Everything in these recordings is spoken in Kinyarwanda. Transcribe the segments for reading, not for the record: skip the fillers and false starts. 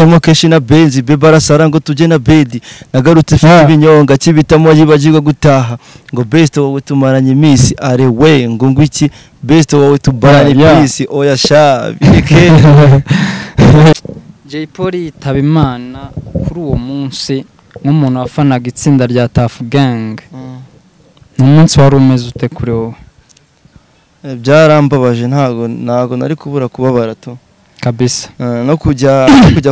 Emo keshi na benzi bebara sara ngo tuje na bedi nagarutse fite ibinyonga kibitamo yibagirwa gutaha ngo best wowe tumaranye imisi are we ngo ngwiki best wowe tubaranye imisi oya sha bireke Jay Polly yitaba Imana kuri uwo munsi nk'umuntu wafanaga itsinda rya Tough Gang. Umunsi wari umeze ute kuri wowe? Byarambabaje ntago nari kubura kubabara to kabisa. No kujya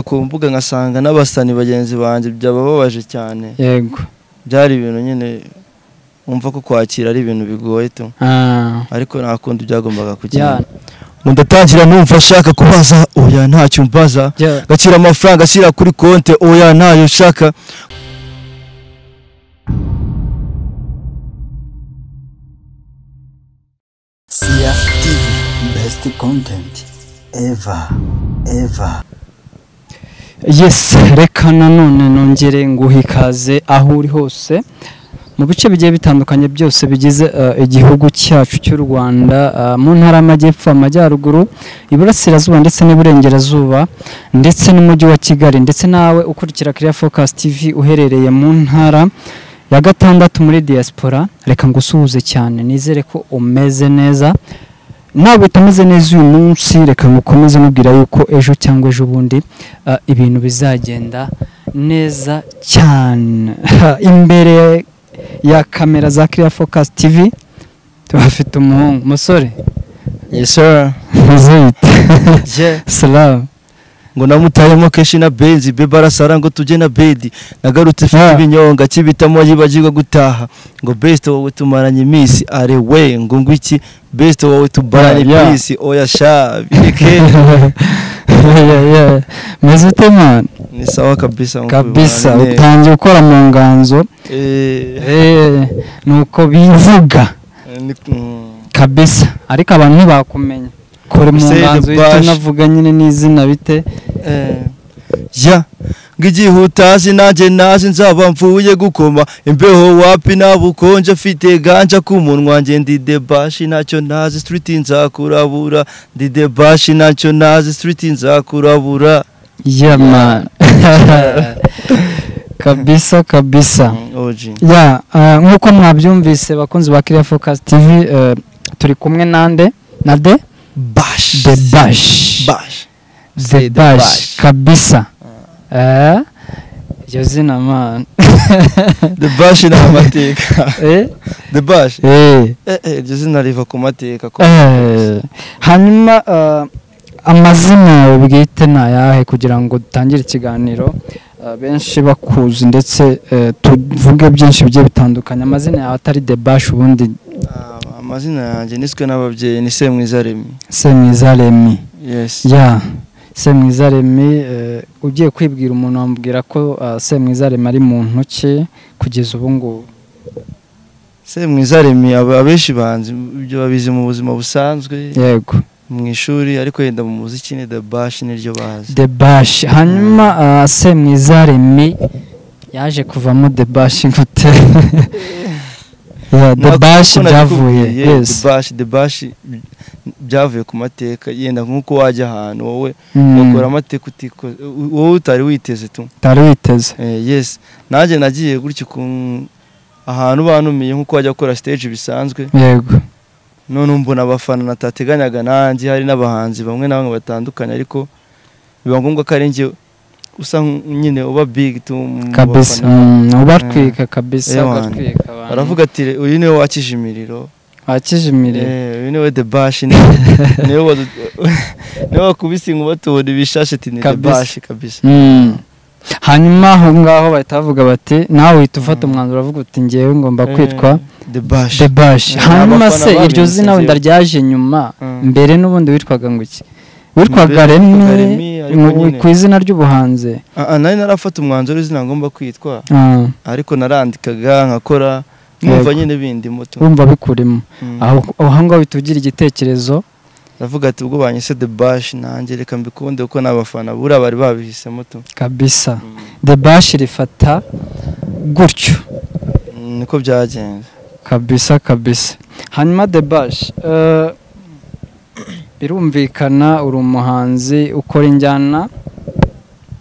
ku mbuga ngasanga n'abasani bagenzi banje byabababaje cyane. Yego. Byari ibintu nyine umva ko kwakira ari ibintu bigoye to. Ariko nakundi byagombaga kujya. Ndatangira numva ashaka kubaza oya ntacyo mbaza. Gakira amafaranga ashyira kuri konte oya ntayo shaka. Sia TV, best content ever. Yes, reka nanone nongere nguhe ikaze aho uri hose mu bice bigiye bitandukanye byose bigize igihugu cyacu cy'u Rwanda, mu ntara y'Amajyepfo, Amajyaruguru, Iburasirazuba ndetse n'Iburengerazuba ndetse n'umujyi wa Kigali, ndetse nawe ukurikira Clear Focus TV uherereye mu ntara ya gatandatu muri diaspora. Reka ngusuhuze cyane, nizere ko umeze neza. Nawe utameze neza uyu munsi, reka ngukomeze mubwira yuko ejo cyangwa ejo bundi ibintu bizagenda neza cyane. Imbere ya kamera za Clear Focus TV tuhafite umuhungu musore. Yes sir. Je salam ngo namutayemo keshi na benzi bebara sara ngo tuje na bedi nagarutse fite ibinyonga kibitamo yibagirwa gutaha ngo best wowe tumaranye imisi are we ngo ngwiki best wowe tubaranye imisi oya sha bireke mezete man. Ni sawa kabisa kabisa. Utangiye gukora mu nganzo nuko bivuga kabisa, ariko abantu ntibakumenya kore mu nganzo ito navuga nyine n'izina bite ya ngigihutazi nanjye naje nzaba mvuye gukoma imbeho wapi nabukonje mfite ganja ku munwa nge ndi debashi ntacyo nazi street nzakurabura ndi debashi ntacyo nazi street nzakurabura. Yeah man. kabisa ya nkuko mwabyumvise bakunzi ba Clear Focus TV, turi kumwe nande na The Bash kabisa. Yo zina man. The Bash na mateka. The Bash yo zina riva ku mateka ko. Hanyuma amazina bwite nayahe kugira ngo dutangire ikiganiro benshi bakuzi ndetse tuvuge byinshi bigiye bitandukanye. Amazina yawe atari The Bash ubundi? Amazina yanjye niswe n'ababyeyi ni Semwizaremi. Semwizaremi. Yes. Yeah. Semwizaremi, ugiye kwibwira umuntu wambwira ko Semwizaremi ari mu ntoki kugeza ubu ngubu? Semwizaremi abenshi banzi ibyo babizi mu buzima busanzwe. Yego. Mu ishuri, ariko yenda mu muziki ni The Bash niryo bazi. The Bash. Hanyuma Semwizaremi yaje kuvamo The Bash gute? The Bash byavuye. Yes. The Bash byavuye ku mateka, yenda nkuko wajya ahantu wowe ukora amateka utiko wowe utari witeze tu. Utari witeze. Yes. Naje nagiye gutyo ahantu banumiye nkuko wajya gukora stage bisanzwe. Yego. None mbona abafana natateganyaga nanjye, hari n'abahanzi bamwe na bamwe batandukanye, ariko biba ngombwa ko ari njye usa nyine uba big tu kabisa. Ubatwika kabisa, ubatwika abantu. Baravuga ati uyu niwe wakije imiriro. Uyu niwe The Bash niwe wakubise inkuba tubona ibishashe ati ni The Bash kabisa. Hanyuma aho ngaho bahita bavuga bati nawe uhita ufata umwanzuro uravuga uti ngewe ngomba kwitwa The Bash. Hanyuma se iryo zina wenda ryaje nyuma, mbere n'ubundi witwaga ngo iki? Witwaga Remy ku izina ry'ubuhanzi? Nari narafata umwanzuro izina ngomba kwitwa, ariko narandikaga nkakora numva nyine bindi moto. Wumva bikurimo aho ngaho bitugira igitekerezo Ndavuga ati ubwo banyise The Bash nanjye reka mbikunde uko n'abafana bura bari babihisemo to kabisa. The Bash rifata gutyo niko byagenze kabisa. Hanyuma The Bash birumvikana uri umuhanzi ukora injyana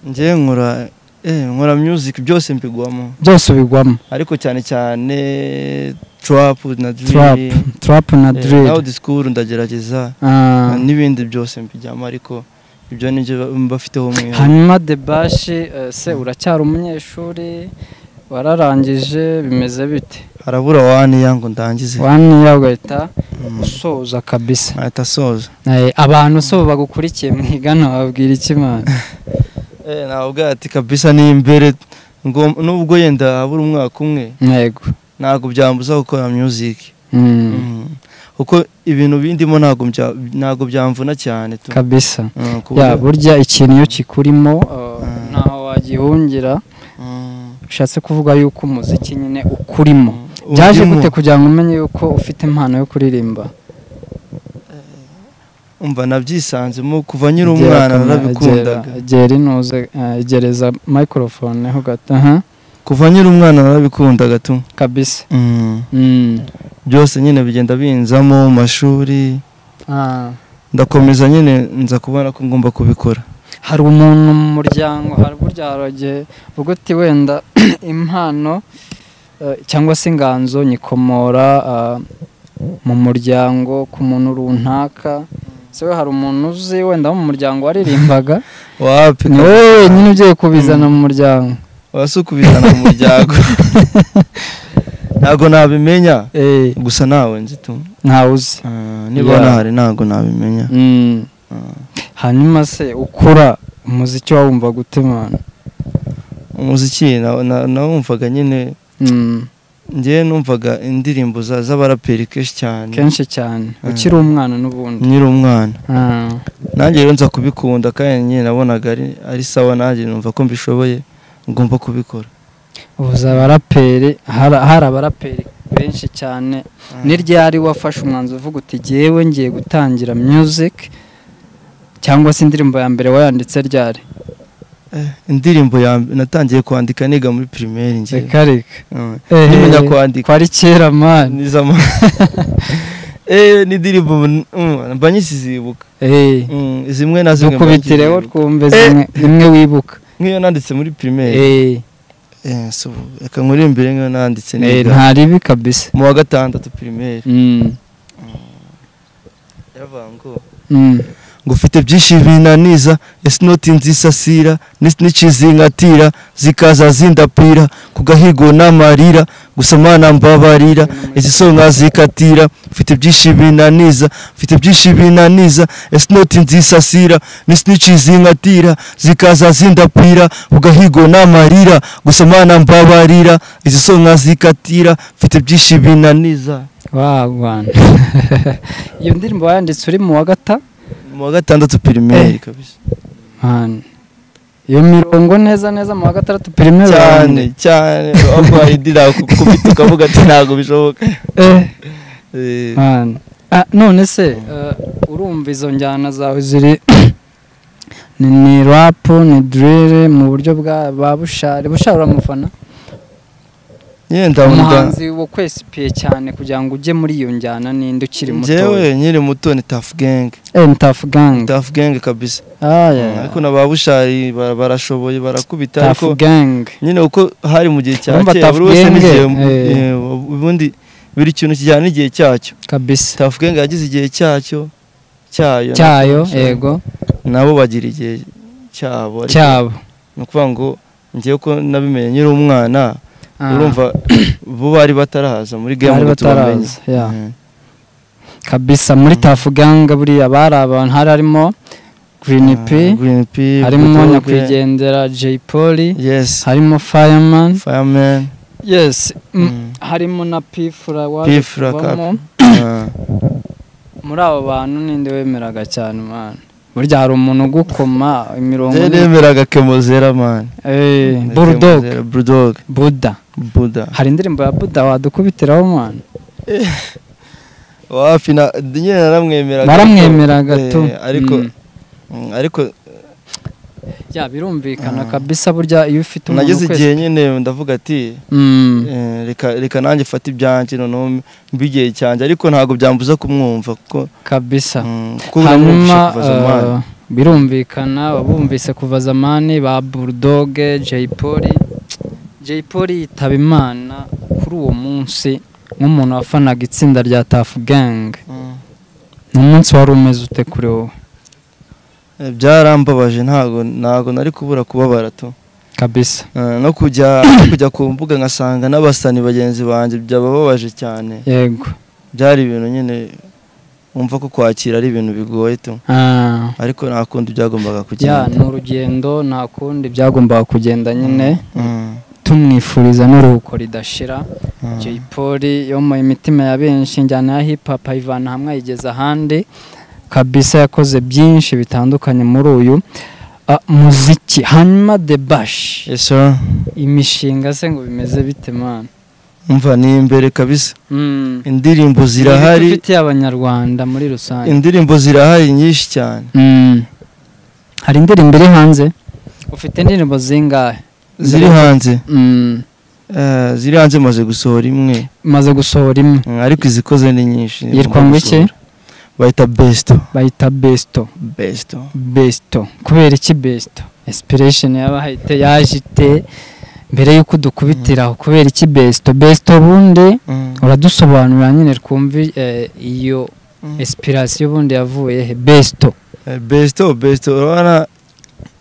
njye nkora music byose mbigwamo byose ubigwamo ariko cyane cyane trap na drill na school ndagerageza n'ibindi byose mbijyamo ariko ibyo nibyo mbafiteho umwe. Hanyuma The Bash se uracyari umunyeshuri wararangije bimeze bite? Harabura 1 year ngo ndangize. 1 year ugahita usoza kabisa. Ahita soza. Abantu so bagukurikiye mwigana babwira iki mana? Nabwo ati kabisa ni imbere ngo nubwo yenda habura umwaka umwe. Yego. Nago byambuza gukora music. Uko ibintu bindimo nago byamvuna cyane tu. Kabisa. Ya burya ikintu iyo kikurimo naho wagihungira. Bishatse kuvuga yuko umuziki nyine ukurimo. Byaje gute kugira ngo umenye yuko ufite impano yo kuririmba? Umva nabyisanzemo kuva nyiri umwana narabikundaga. Gereza microphone ho gato. Kuva nyiri umwana narabikundaga tu. Kabisa. Byose nyine bigenda binzamo mu mashuri. Ndakomeza nyine nza kubona ko ngomba kubikora. Hari umuntu mu muryango hari burya haroge ubwo ti wenda impano cyangwa se inganzo nyikomora mu muryango ku muntu runaka. Sewe hari umuntu uzi wenda mu muryango waririmbaga? Wapi ni wowe nyine ugiye kubizana mu muryango? Wasukubizana mu muryango. Ntago nabimenya gusa nawe nzi tu. Ntawe uzi. Niba nahari ntago nabimenya. Hanyuma se ukura umuziki wawumva gute mana? Umuziki nawumvaga nyine ngiye numvaga indirimbo z'abaraperi kenshi cyane ukiri umwana n'ubundi. Nyiri umwana. Nanjye rero nza kubikunda kandi nyine nabonaga ari sawa nanjye numva ko mbishoboye ngomba kubikora. Ubuza abaraperi hari abaraperi benshi cyane. Ni ryari wafashe umwanzo uvuga uti jewe ngiye gutangira music cyangwa se indirimbo ya mbere wayanditse ryari? Indirimbo ya natangiye kwandika niga muri primaire ngiye. Kareka. Nimenya kwandika. Kwari kera man. Nizama. Ni indirimbo mbanyisizibuka. Zimwe na zimwe. Dukubitireho twumve zimwe wibuka. Ngiyo nanditse muri primaire. So reka nkuri imbere ngiyo nanditse niga. Ntaribi kabisa. Mu wa gatandatu primaire. Yavango. Ngufite byinshi binaniza ese noti nzisasira n'icizingatira zikaza zindapira kugahigo n'amarira gusomana mbabarira izi songa zikatira ufite byinshi binaniza ese noti nzisasira n'icizingatira zikaza zindapira kugahigo n'amarira gusomana mbabarira izi songa zikatira ufite byinshi binaniza. Wow. Iyo ndirimbo wayanditse uri mu wa gatandatu primaire kabisa. Iyo mirongo neza mu wa gatandatu primaire cyane aho idira kubita ukavuga ati ntago bishoboka. None se urumva izo njyana zawe ziri ni rap ni drill mu buryo bwa Bushari uramufana? Umuhanzi wo kwesipiye cyane kugira ngo ujye muri iyo njyana ninde ukiri muto? Jewe nyiri muto ni Tough Gang. Tough Gang kabisa. Ariko na Babushari barashoboye barakubita ariko nyine uko hari mu gihe cya kera buri wese n'igihe ubundi biri kintu kijyana n'igihe cyacyo kabisa. Tough Gang yagize igihe cyayo yego nabo bagira igihe cyabo. Ni ukuvuga ngo ngiye ko nabimenye nyiri umwana urumva bo bari bataraza muri game ngo tubamenye kabisa. Muri Tough Gang buriya bari abantu harimo Green P harimo Nyakwigendera Jay Polly, harimo Fireman yes, harimo na Pfra wabamo. Muri abo bantu ninde wemeraga cyane man? Burya hari umuntu ugukoma imirongo nemeraga Kemozera man. Bulldog Buddha. Hari indirimbo ya Buddha wadukubitiraho man? Wapi nyine naramwemeraga tu ariko ya birumvikana kabisa. Burya iyo ufite umuntu nageze igihe nyine ndavuga ati reka nanjye fata ibyanjye none mbigiye cyane ariko ntago byambuza kumwumva kuko kabisa. Hanyuma birumvikana wabumvise kuva zamani ba Bulldog, Jay Polly yitaba Imana kuri uwo munsi nk'umuntu wafanaga itsinda rya Tuff Gang. Ni umunsi wari umeze ute kuri wowe? Byarambabaje, ntago nari kubura kubabara to kabisa. No kujya ku mbuga ngasanga n'abasani bagenzi banje byabababaje cyane. Yego, byari ibintu nyine umva ko kwakira ari ibintu bigoye to. Ariko nta kundi byagombaga kugenda. Ni urugendo, nta kundi byagombaga kugenda nyine. Tumwifuriza n'uruhuko ridashira. Jay Polly yo mu imitima ya benshi, njyana ya hip hop ayivana hamwe ayigeza ahandi kabisa, yakoze byinshi bitandukanye muri uyu muziki. Hanyuma The Bash, Yes sir. imishinga se ngo bimeze bite man? Umva ni imbere kabisa. Indirimbo zirahari, ufite abanyarwanda muri rusange. indirimbo zirahari nyinshi cyane. Hari indirimbo iri hanze? Ufite indirimbo zingahe ziri hanze? Ziri hanze maze gusohora imwe. Maze gusohora imwe. Ariko izikoze ni nyinshi. Yitwa ngo iki? Bayita Besto. Bayita Besto. Besto. Besto. Kubera iki Besto? Inspiration yabahite yajite mbere yuko dukubitiraho. Kubera iki Besto? Besto bundi uradusobanurira nyine twumve iyo inspiration bundi yavuye he? Besto. Besto urabona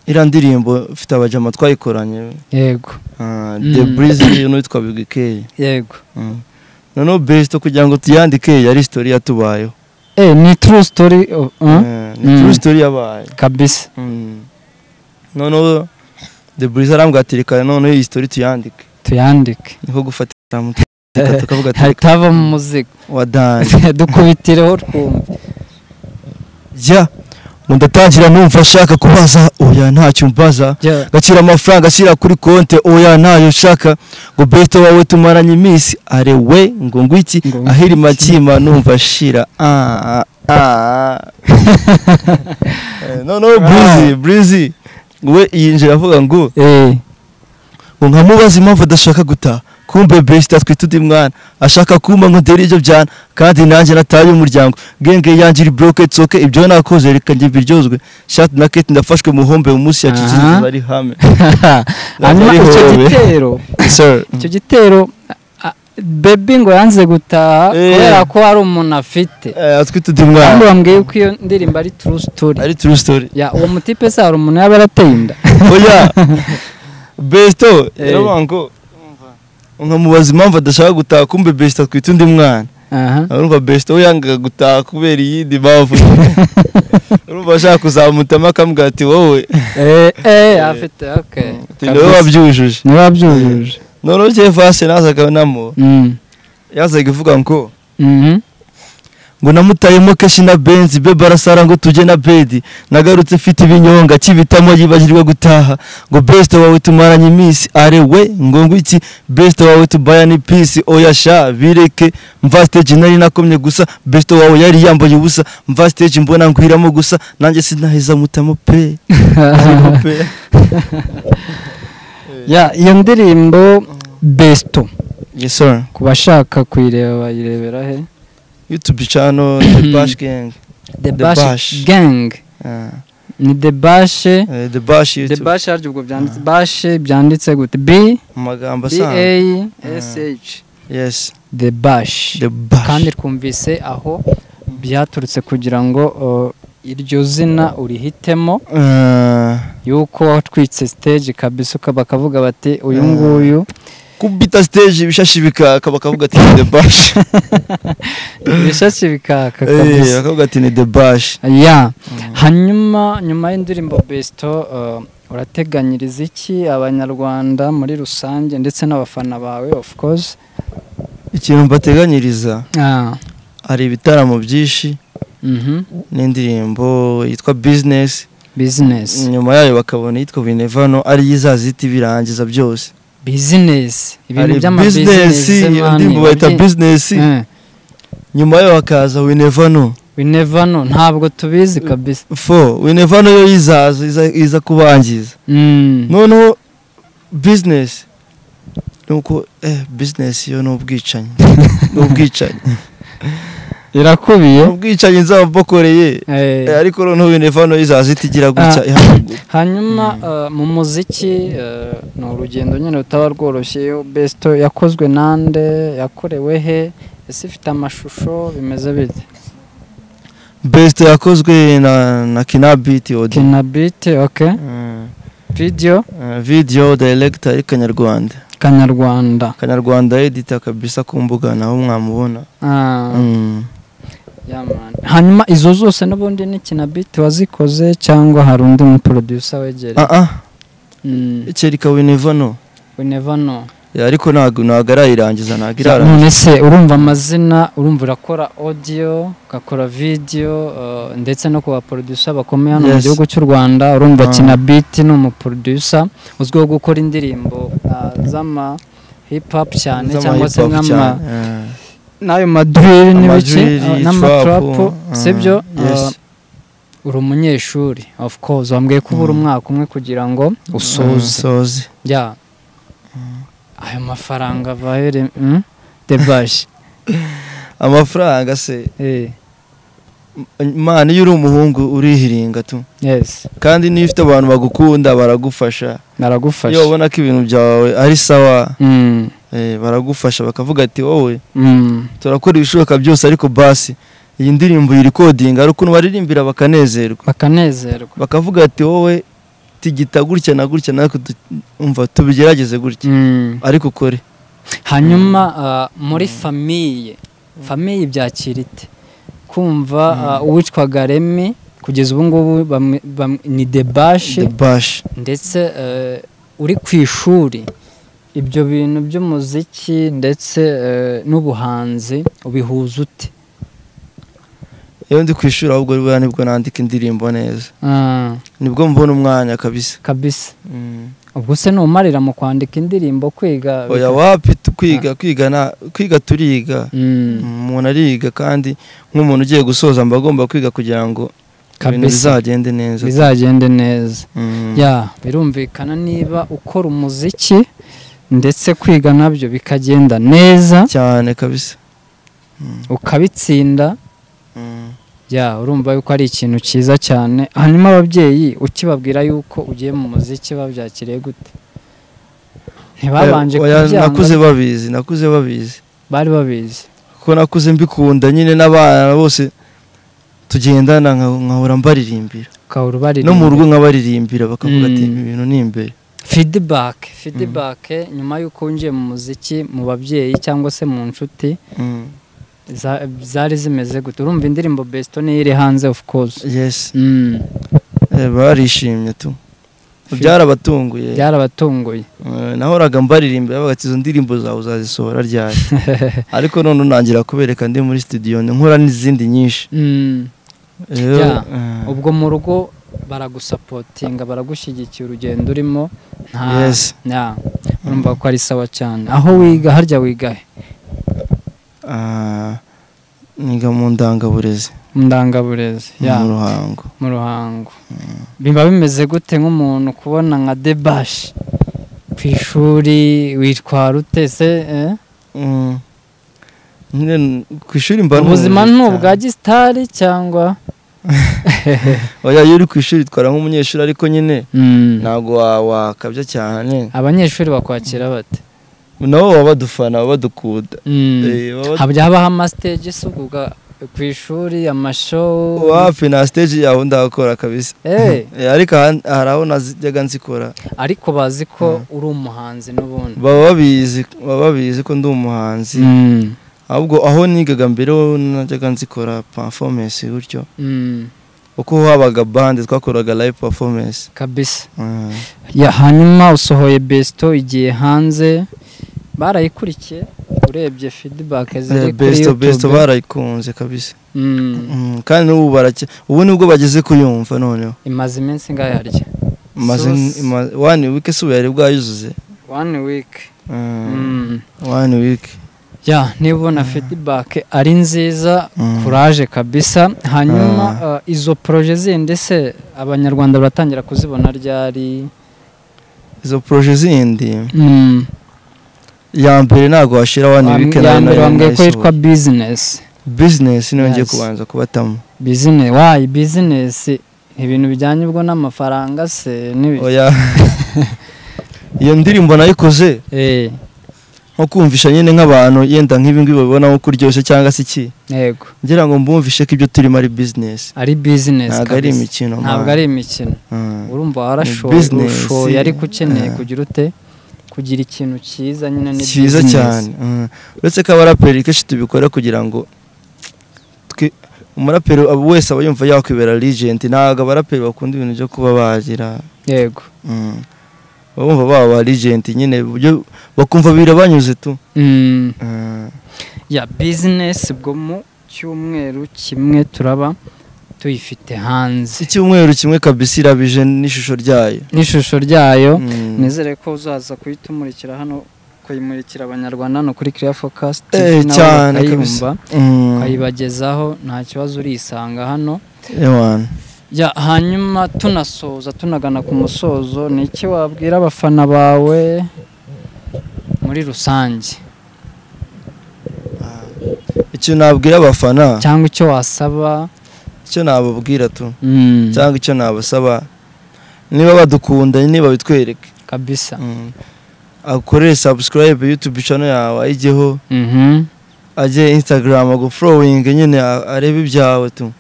ira ndirimbo ufite abajama twayikoranye. Yego. The Breeze n'uwitwa Bigike. Yego. Noneho Besto kugira ngo tuyandike yari story yatubayeho. Ni true story. Ni true story yabaye kabisa. Noneho The Breeze aramwatirika, noneho iyi story tuyandike. Niko gufatira mu tukavuga ati tava mu muzika wa Dan dukubitireho twumve. Ndatangira numva shaka kubaza, oya ntacyo mbaza. Gacira amafaranga ashyira kuri konte, oya ntayo shaka. Ngo Besto wawe tumaranye iminsi, are we ngo ngwiki ahiri makima numva shira. No Breezy we yinjira avuga ngo nkamubaza impamvu adashaka gutaha. Kumbe Besto atwite undi mwana ashaka kuma ngo ndere ibyo byana, kandi nanjye nataye umuryango genge yanjiri broke tsoke ibyo nakoze reka njye biryozwe shot na Kate ndafashwe muhombe umunsi yacikize bari hame. Hanyuma icyo gitero Baby ngo yanze gutaha kubera ko ari umuntu afite atwite undi mwana. Kandi bambwiye ko iyo ndirimbo ari true story. Ari true story. Uwo mutipe se hari umuntu yaba yarateye inda. Oya Besto yarabango nkamubaza impamvu adashaka gutaha, kumbe Besto atwite undi mwana. Urumva Besto we yanga gutaha kubera iyindi mpamvu. Urumva ashaka kuzamutama akambwira ati wowe afite okay. Niwe wabyujuje. Noneho cye fase nazaga namo. Yazaga ivuga ngo namutayemo keshi na Benz be barasara ngo tuje na bedi, nagarutse mfite ibinyonga kibitamo yibagirwa gutaha. Ngo Besto wawe tumaranye iminsi, are we ngo ngwiki Besto wawe tubaya ni peace, oya sha bireke mva stage nari nakomye gusa. Besto wawe yari yambaye ubusa, mva stage mbona ngwiramo gusa, nanjye sinaheza mutamo pe. Iyo ndirimbo Besto. Yes sir. Kubashaka kuyireba bayirebera he? YouTube channel The Bash Gang. The Bash Gang. Ni The Bash. The Bash YouTube. The Bash aryo ubwo byanditse Bash byanditse gute? B magamba sana. BASH. Yes. The Bash. Kandi twumvise aho byaturutse kugira ngo iryo zina urihitemo yuko watwitse stage kabisa bakavuga bati uyu nguyu kubita stage bishashibika bakavuga ati The Bash. Bishashibika kabisa bakavuga ati ni The Bash. Hanyuma nyuma y'indirimbo Besto urateganyiriza iki abanyarwanda muri rusange ndetse n'abafana bawe? Of course ikintu mbateganyiriza hari ibitaramo byinshi n'indirimbo yitwa Business. Nyuma yayo bakabona yitwa Winevano ari yizaziti birangiza byose. Business ibintu by'amabusiness indirimbo bayita Business. Nyuma yayo hakaza Winevano ntabwo tubizi kabisa. Winevano yo iza kubangiza. Noneho Business nuko Business yo n'ubwicanyi. irakubiye ubwicanyi nzabakoreye ariko noneho Winevano izazitigira gutya hanyuma mu muziki ni urugendo nyine rutaba rworoshye. Besto yakozwe nande, yakorewe he, ese ifite amashusho bimeze bite? Besto yakozwe na Kinabit audio. Kinabit, okay. Video director ari Kanyarwanda editor kabisa ku mbuga naho mwamubona. Hanyuma izo zose n'ubundi ni Kinabit wazikoze cyangwa hari undi mu producer wegereye? Icerika Winevano. Ariko ntago arayirangiza ntago irarangiza. None se urumva amazina, urumva urakora audio, ugakora video ndetse no kuba producer bakomeye hano mu gihugu cy'u Rwanda. Urumva Kinabit ni umu producer uzwiho gukora indirimbo z'ama hip hop cyane cyangwa se nk'ama nayo madrill n'ibiki n'amatrap, sibyo? Uri umunyeshuri of course, wambwiye ko ubura umwaka umwe kugira ngo usoze. Ayo mafaranga vahere Debash amafaranga se man, iyo uri umuhungu urihiringa tu. Kandi niyo ufite abantu bagukunda baragufasha. Iyo ubona ko ibintu byawe ari sawa baragufasha bakavuga ati wowe turakora ibishoboka byose ariko basi iyi ndirimbo yirecording ari ukuntu baririmbira bakanezerwa bakavuga ati wowe tigita gutya na gutya nako umva tubigerageze gutya ariko ukore. Hanyuma muri famille byakirite kumva uwitwaga Remy kugeza ubu ngubu ni Debash ndetse uri ku ishuri. Ibyo bintu by'umuziki ndetse n'ubuhanzi ubihuza ute? Iyo ndi kwishura ahubwo nibwo nandika indirimbo neza. Nibwo mbona umwanya kabisa. Ubwo se numarira mu kwandika indirimbo kwiga? Oya wapi kwiga turiga. Umuntu ariga kandi nk'umuntu ugiye gusoza mbagomba kwiga kugira ngo ibintu bizagende neza. Birumvikana niba ukora umuziki ndetse kwiga nabyo bikagenda neza cyane kabisa ukabitsinda. Urumva yuko ari ikintu cyiza cyane. Hanyuma ababyeyi ukibabwira yuko ugiye mu muziki babyakiriye gute? Ntibabanje kubyanga? Nakuze babizi. Bari babizi ko nakuze mbikunda nyine n'abana bose tugendana nkahora mbaririmbira. No mu rugo nkabaririmbira bakavuga ati ibintu ni imbere. Feedback nyuma yuko winjiye mu muziki mu babyeyi cyangwa se mu nshuti zari zimeze gute? Urumva indirimbo Besto ni iri hanze of course. Barishimye tu. Byarabatunguye. Nahoraga mbaririmbira bavuga ati izo ndirimbo zawe uzazisohora ryari. Ariko none nangira kubereka ndi muri studio nkora n'izindi nyinshi. Ubwo mu rugo baragusapotinga baragushyigikiye urugendo urimo. Urumva ko ari sawa cyane. Aho wiga harya wiga he? Niga mu ndangaburezi. Mu Ruhango. Bimba bimeze gute nk'umuntu kubona nka Debash ku ishuri witwara utese? Ku ishuri mba ubuzima n'ubwa gisitari cyangwa? Oya, iyo uri ku ishuri twara nk'umunyeshuri ariko nyine ntago wakabya cyane. Abanyeshuri bakwakira bate? Nabo baba badufana badukunda. Habaho amastage sukuga ku ishuri amashow? Wapi na stage yaho ndakora kabisa. Ariko haraho nazijyaga nzikora. Ariko bazi ko uri umuhanzi n'ubundi. Baba babizi ko ndi umuhanzi. Ahubwo aho nigaga mbere najyaga nzikora performance gutyo. Uko habaga band twakoraga live performance kabisa. Hanyuma usohoye Besto igiye hanze barayikurikiye? Urebye feedback ziri kuri YouTube? Besto barayikunze kabisa. Kandi ubu nibwo bageze kuyumva noneho. Imaze iminsi ngahe harya? Imaze 1 week se yari bwayuzuze. 1 week. 1 week. Nibona feedback ari nziza, courage kabisa. Hanyuma izo projet zindi se abanyarwanda baratangira kuzibona ryari? Izo projet zindi ya mbere nago washira 1 week na mbere wambwiye ko yitwa business nongeye Yes. kubanza kubatamo. business ibintu bijyanye ubwo n'amafaranga se Oya. Iyo ndirimbo nayikoze nko kumvisha nyine nk'abantu yenda nk'ibi ngibi babibona nko kuryoshye cyangwa se iki. yego Ngira ngo mbumvishe ko ibyo turimo ari business. ari business Ntabwo ari imikino. ntabwo ari imikino urumva business. warashoye ariko ukeneye kugira ute kugira ikintu cyiza nyine ni cyiza cyane. Uretse ko abaraperi kenshi tubikora kugira ngo umuraperi wese aba yumva yakwibera legend. Ntabwo abaraperi bakunda ibintu byo kuba bagira yego bumva baba legend nyine buryo bakumva birabanyuze tu. ya business bwo mu cyumweru kimwe turaba tuyifite hanze. Icyumweru kimwe kabisa irabije n'ishusho ryayo. Nizere ko uzaza kuyitumurikira hano kuyimurikira abanyarwanda no kuri Clear Focus cyane kabisa. Kayibagezaho nta kibazo urisanga hano. Ya hanyuma tunasoza tunagana ku musozo ni iki wabwira abafana bawe muri rusange? Icyo nabwira abafana cyangwa icyo wasaba? Icyo nababwira tu cyangwa icyo nabasaba niba badukunda niba bitwereke kabisa. Akorere subscribe YouTube channel yawe ajyeho. Ajye Instagram go following nyine arebe ibyawe tu.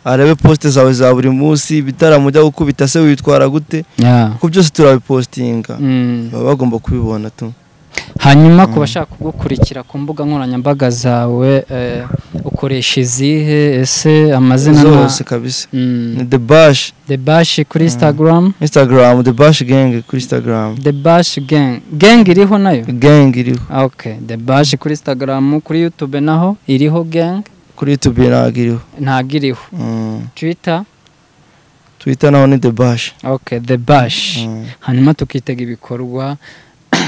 Arebe post zawe za buri munsi bitaramo ujya gukubita se witwara gute. Ko byose turabipostinga. Baba bagomba kubibona tu. Hanyuma ku bashaka kugukurikira ku mbuga nkoranyambaga zawe ukoresha izihe ese amazina zose kabisa? Ni The Bash kuri Instagram The Bash Gang kuri Instagram. The Bash Gang iriho nayo? Gang iriho. Okay, The Bash kuri Instagram. Kuri YouTube naho iriho Gang? Kuri YouTube ntago iriho. Twitter naho ni The Bash. Okay, The Bash. Hanyuma tukitega ibikorwa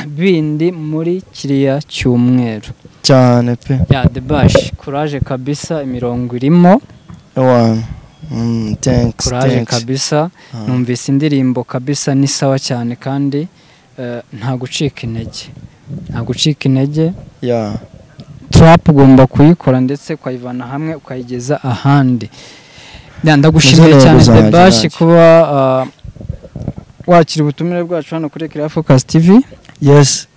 bindi muri kiriya cyumweru cyane pe. Ya The Bash courage kabisa, imirongo irimo. Thanks. Courage kabisa. Numvise indirimbo kabisa ni sawa cyane kandi nta gucika intege. Trap ugomba kuyikora ndetse kwayivana hamwe ukayigeza ahandi. Ndagushimiye cyane The Bash kuba wakira ubutumire bwacu hano kuri Clear Focus TV. Yes.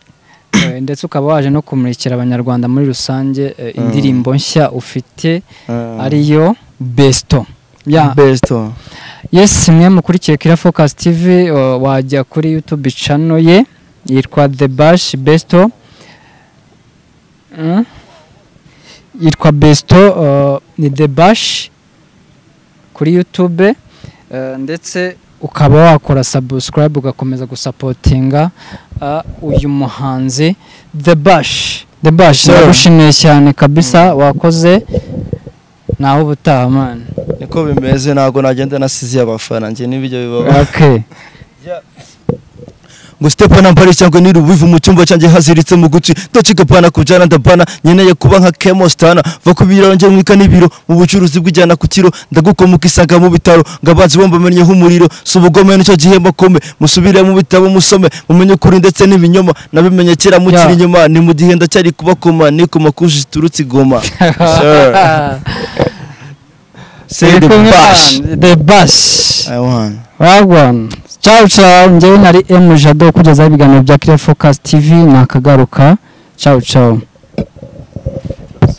Ndetse ukaba waje no kumurikira abanyarwanda muri rusange indirimbo nshya ufite ariyo Besto. Besto. Yes, mwe mukurikiye Clear Focus TV wajya kuri YouTube channel ye yitwa The Bash Besto. Yitwa Besto ni The Bash kuri YouTube ndetse ukaba wakora subscribe ugakomeza gusapotinga uyu muhanzi The Bash. Ndagushimiye cyane kabisa wakoze naho ubutaha man. Niko bimeze ntago nagenda nasize abafana nje nibyo bibaba. Okay. Ngo Stepana mpari cyangwa ni rubivu mu cyumba cyanjye haziritse mu guci ndacikapana kujana ndabana nyeneye kuba nka Kemostana va kubira nje mwika nibiro mu bucuruzi bw'ijana ku kiro ndagukomuka isanga mu bitaro ngabazi bomba menye humuriro subugome n'icyo gihembo kome musubire mu bitabo musome mumenye kuri ndetse n'ibinyoma nabimenye kera mu kiri nyuma ni mu gihe ndacyari kubakoma ni ku makuji turutse Goma. Say The Bash. I want. Ciao njyewe nari M Jado kugeza ibiganiro bya Clear Focus TV nakagaruka. Ciao.